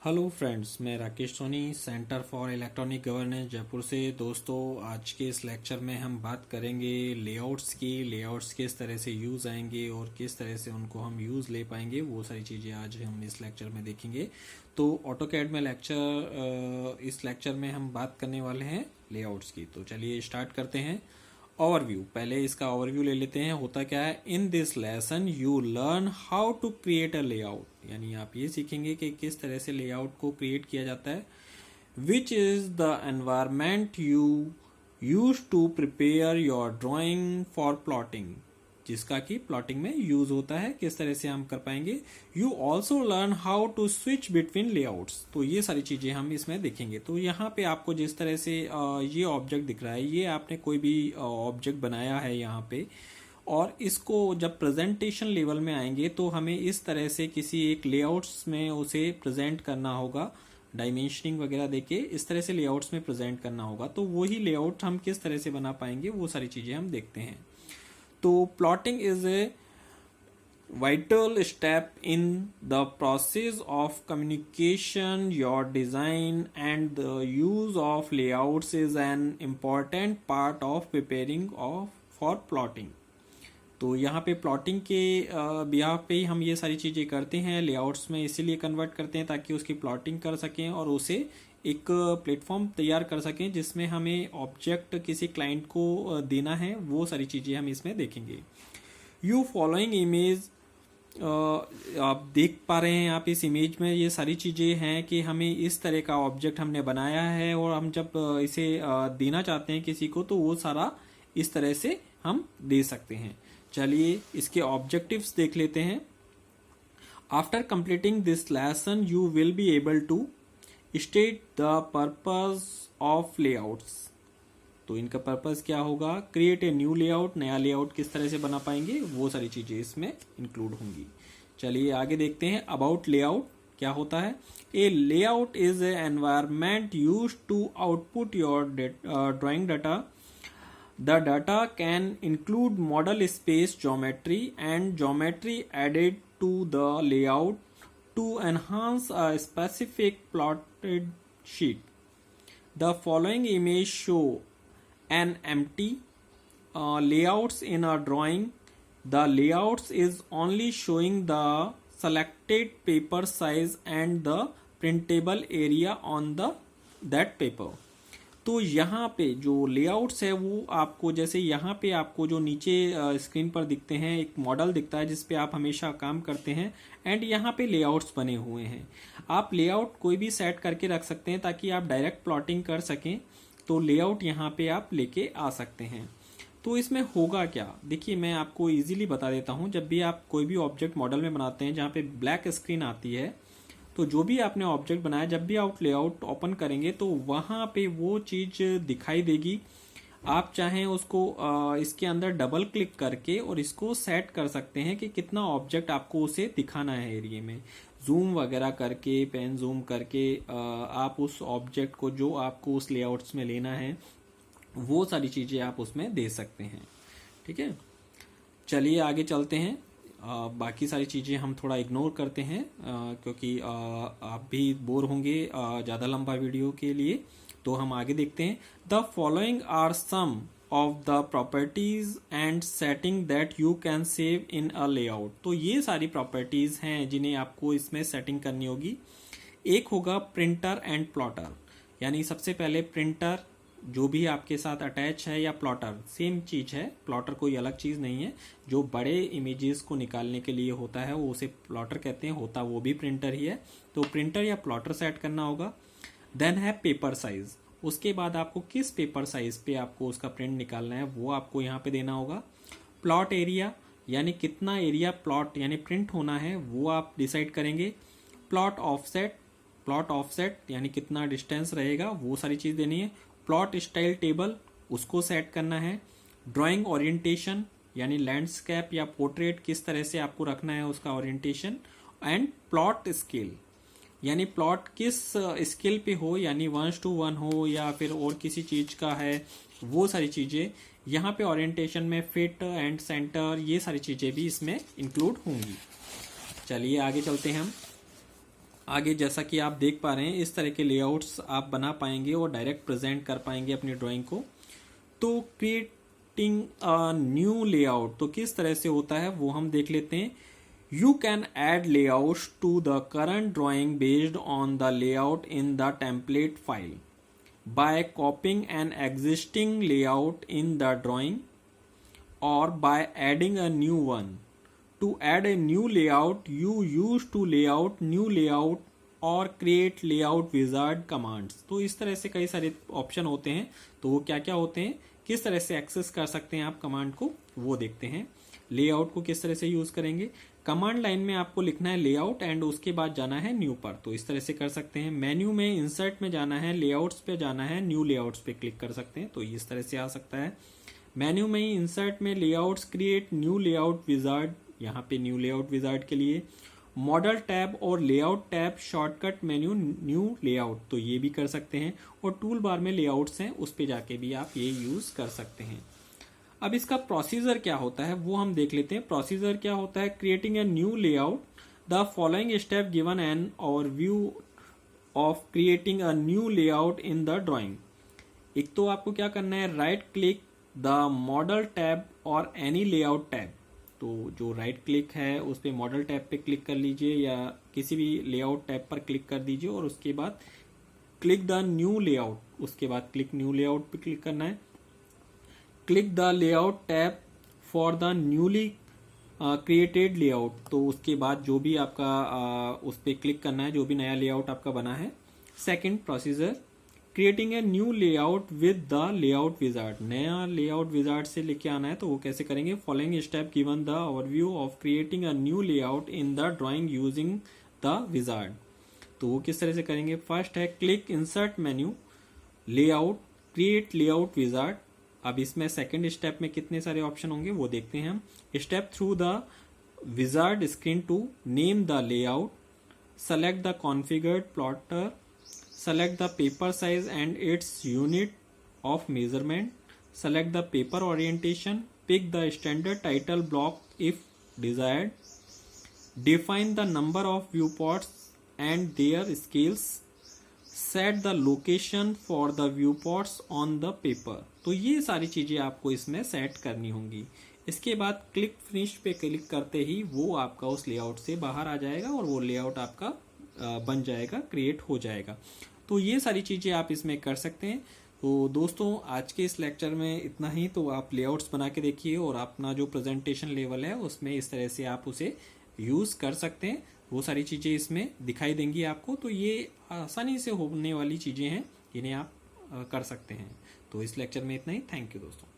Hello friends, मैं Rakesh Soni centre for electronic governance Jaipur से। दोस्तों, आज के इस लेक्चर में हम बात करेंगे लेआउट्स की। लेआउट्स किस तरह से यूज़ आएंगे और किस तरह से उनको हम यूज़ ले पाएंगे, वो सारी चीज़ें आज हम इस लेक्चर में देखेंगे। तो ऑटोकैड में इस लेक्चर में हम बात करने वाले हैं लेआउट्स की। तो चलिए स्टार्ट करते हैं। ओवरव्यू, पहले इसका ओवरव्यू ले लेते हैं। होता क्या है, in this lesson you learn how to create a layout, यानी आप ये सीखेंगे कि किस तरह से लेआउट को क्रिएट किया जाता है। Which is the environment you use to prepare your drawing for plotting, जिसका कि प्लॉटिंग में यूज होता है। किस तरह से हम कर पाएंगे। You also learn how to switch between layouts, तो ये सारी चीजें हम इसमें देखेंगे। तो यहाँ पे आपको जिस तरह से ये ऑब्जेक्ट दिख रहा है, ये आपने कोई भी ऑब्जेक्ट बनाया है यहाँ पे, और इसको जब प्रेजेंटेशन लेवल में आएंगे तो हमें इस तरह से किसी एक लेआउट्स में उसे प्रेजेंट करना होगा। डायमेंशनिंग वगैरह देके इस तरह से लेआउट्स में प्रेजेंट करना होगा। तो वही लेआउट हम किस तरह से बना पाएंगे, वो सारी चीजें हम देखते हैं। तो plotting is a vital step in the process of communication. Your design and the use of layouts is an important part of preparing for plotting. तो यहाँ पे प्लॉटिंग के बिहाफ पे ही हम ये सारी चीज़ें करते हैं। लेआउट्स में इसीलिए कन्वर्ट करते हैं ताकि उसकी प्लॉटिंग कर सकें और उसे एक प्लेटफॉर्म तैयार कर सकें जिसमें हमें ऑब्जेक्ट किसी क्लाइंट को देना है। वो सारी चीज़ें हम इसमें देखेंगे। यू फॉलोइंग इमेज, आप देख पा रहे हैं, आप इस इमेज में ये सारी चीज़ें हैं कि हमें इस तरह का ऑब्जेक्ट हमने बनाया है और हम जब इसे देना चाहते हैं किसी को, तो वो सारा इस तरह से हम दे सकते हैं। चलिए इसके ऑब्जेक्टिव्स देख लेते हैं। After completing this lesson you will be able to state the purpose of layouts. तो इनका पर्पस क्या होगा, क्रिएट ए न्यू लेआउट, नया लेआउट किस तरह से बना पाएंगे, वो सारी चीजें इसमें इंक्लूड होंगी। चलिए आगे देखते हैं। अबाउट लेआउट क्या होता है। A layout is a environment use to output your drawing data. The data can include model space geometry and geometry added to the layout to enhance a specific plotted sheet. The following image show an empty layouts in a drawing. The layouts is only showing the selected paper size and the printable area on that paper. तो यहाँ पे जो layouts है वो आपको, जैसे यहाँ पे आपको जो नीचे स्क्रीन पर दिखते हैं, एक मॉडल दिखता है जिसपे आप हमेशा काम करते हैं, एंड यहाँ पे लेआउट्स बने हुए हैं। आप लेआउट कोई भी सेट करके रख सकते हैं ताकि आप डायरेक्ट प्लॉटिंग कर सकें। तो लेआउट यहाँ पे आप लेके आ सकते हैं। तो इसमें होगा क्या, देखिए मैं आपको इजीली बता देता हूँ। जब भी आप कोई भी ऑब्जेक्ट मॉडल में बनाते हैं जहाँ पे ब्लैक स्क्रीन आती है, तो जो भी आपने ऑब्जेक्ट बनाया, जब भी आप लेआउट ओपन करेंगे तो वहां पे वो चीज दिखाई देगी। आप चाहें उसको इसके अंदर डबल क्लिक करके और इसको सेट कर सकते हैं कि कितना ऑब्जेक्ट आपको उसे दिखाना है एरिया में। जूम वगैरह करके, पेन जूम करके आप उस ऑब्जेक्ट को जो आपको उस लेआउट्स में लेना है, वो सारी चीजें आप उसमें दे सकते हैं। ठीक है, चलिए आगे चलते हैं। बाकी सारी चीज़ें हम थोड़ा इग्नोर करते हैं क्योंकि आप भी बोर होंगे ज़्यादा लंबा वीडियो के लिए। तो हम आगे देखते हैं। The following are some of the properties and setting that you can save in a layout. तो ये सारी प्रॉपर्टीज हैं जिन्हें आपको इसमें सेटिंग करनी होगी। एक होगा प्रिंटर एंड प्लॉटर, यानी सबसे पहले प्रिंटर जो भी आपके साथ अटैच है, या प्लॉटर सेम चीज है। प्लॉटर कोई अलग चीज नहीं है। जो बड़े इमेजेस को निकालने के लिए होता है वो उसे प्लॉटर कहते हैं, होता वो भी प्रिंटर ही है। तो प्रिंटर या प्लॉटर सेट करना होगा। देन है पेपर साइज, उसके बाद आपको किस पेपर साइज पे आपको उसका प्रिंट निकालना है वो आपको यहाँ पे देना होगा। प्लॉट एरिया, यानी कितना एरिया प्लॉट यानी प्रिंट होना है वो आप डिसाइड करेंगे। प्लॉट ऑफसेट यानी कितना डिस्टेंस रहेगा, वो सारी चीज देनी है। प्लॉट स्टाइल टेबल, उसको सेट करना है। ड्राइंग ओरिएंटेशन, यानी लैंडस्केप या पोर्ट्रेट किस तरह से आपको रखना है उसका ओरिएंटेशन। एंड प्लॉट स्केल, यानी प्लॉट किस स्केल पे हो, यानी 1:1 हो या फिर और किसी चीज का है, वो सारी चीजें यहाँ पे ओरिएंटेशन में। फिट एंड सेंटर, ये सारी चीजें भी इसमें इंक्लूड होंगी। चलिए आगे चलते हैं हम। आगे जैसा कि आप देख पा रहे हैं इस तरह के लेआउट्स आप बना पाएंगे और डायरेक्ट प्रेजेंट कर पाएंगे अपनी ड्राइंग को। तो क्रिएटिंग अ न्यू लेआउट तो किस तरह से होता है वो हम देख लेते हैं। You can add layouts to the current drawing based on the layout in the template file by copying an existing layout in the drawing or by adding a new one. To add a new layout, you use to layout, new layout और create layout wizard commands। तो इस तरह से कई सारे option होते हैं, तो वो क्या क्या होते हैं, किस तरह से एक्सेस कर सकते हैं आप कमांड को, वो देखते हैं। लेआउट को किस तरह से यूज करेंगे, कमांड लाइन में आपको लिखना है लेआउट एंड उसके बाद जाना है न्यू पर, तो इस तरह से कर सकते हैं। मेन्यू में इंसर्ट में जाना है, लेआउट्स पे जाना है, न्यू लेआउट्स पे क्लिक कर सकते हैं, तो इस तरह से आ सकता है। मेन्यू में ही इंसर्ट में layouts create new layout wizard, यहाँ पे न्यू लेआउट विजार्ड के लिए मॉडल टैब और layout tab shortcut menu new layout, तो ये भी कर सकते हैं। और टूल बार में लेआउट्स हैं उस पे जाके भी आप ये यूज कर सकते हैं। अब इसका प्रोसीजर क्या होता है वो हम देख लेते हैं। प्रोसीजर क्या होता है, creating a new layout, the following step given an overview of creating a new layout in the drawing. एक तो आपको क्या करना है, right click the model tab और एनी लेआउट टैब, तो जो राइट क्लिक है उस पर मॉडल टैब पे क्लिक कर लीजिए या किसी भी लेआउट टैब पर क्लिक कर दीजिए और उसके बाद क्लिक द न्यू लेआउट, उसके बाद क्लिक न्यू लेआउट पे क्लिक करना है। Click the layout tab for the newly created layout, तो उसके बाद जो भी आपका उस पर क्लिक करना है, जो भी नया लेआउट आपका बना है। Second procedure, creating a new layout with the layout wizard, नया लेआउट विजार्ड से लेके आना है, तो वो कैसे करेंगे, following step given the overview of creating a new layout in the drawing using the wizard, तो वो किस तरह से करेंगे। फर्स्ट है click insert menu layout create layout wizard. अब इसमें सेकंड स्टेप में कितने सारे ऑप्शन होंगे वो देखते हैं हम। Step through the wizard screen to name the layout, select the configured plotter, select the paper size and its unit of measurement, select the paper orientation, pick the standard title block if desired, define the number of viewports and their scales, set the location for the viewports on the paper। तो ये सारी चीजें आपको इसमें set करनी होंगी। इसके बाद क्लिक फिनिश पे क्लिक करते ही वो आपका उस लेआउट से बाहर आ जाएगा और वो लेआउट आपका बन जाएगा, क्रिएट हो जाएगा। तो ये सारी चीज़ें आप इसमें कर सकते हैं। तो दोस्तों आज के इस लेक्चर में इतना ही, तो आप लेआउट्स बना के देखिए और अपना जो प्रेजेंटेशन लेवल है उसमें इस तरह से आप उसे यूज़ कर सकते हैं, वो सारी चीज़ें इसमें दिखाई देंगी आपको। तो ये आसानी से होने वाली चीज़ें हैं जिन्हें आप कर सकते हैं। तो इस लेक्चर में इतना ही, थैंक यू दोस्तों।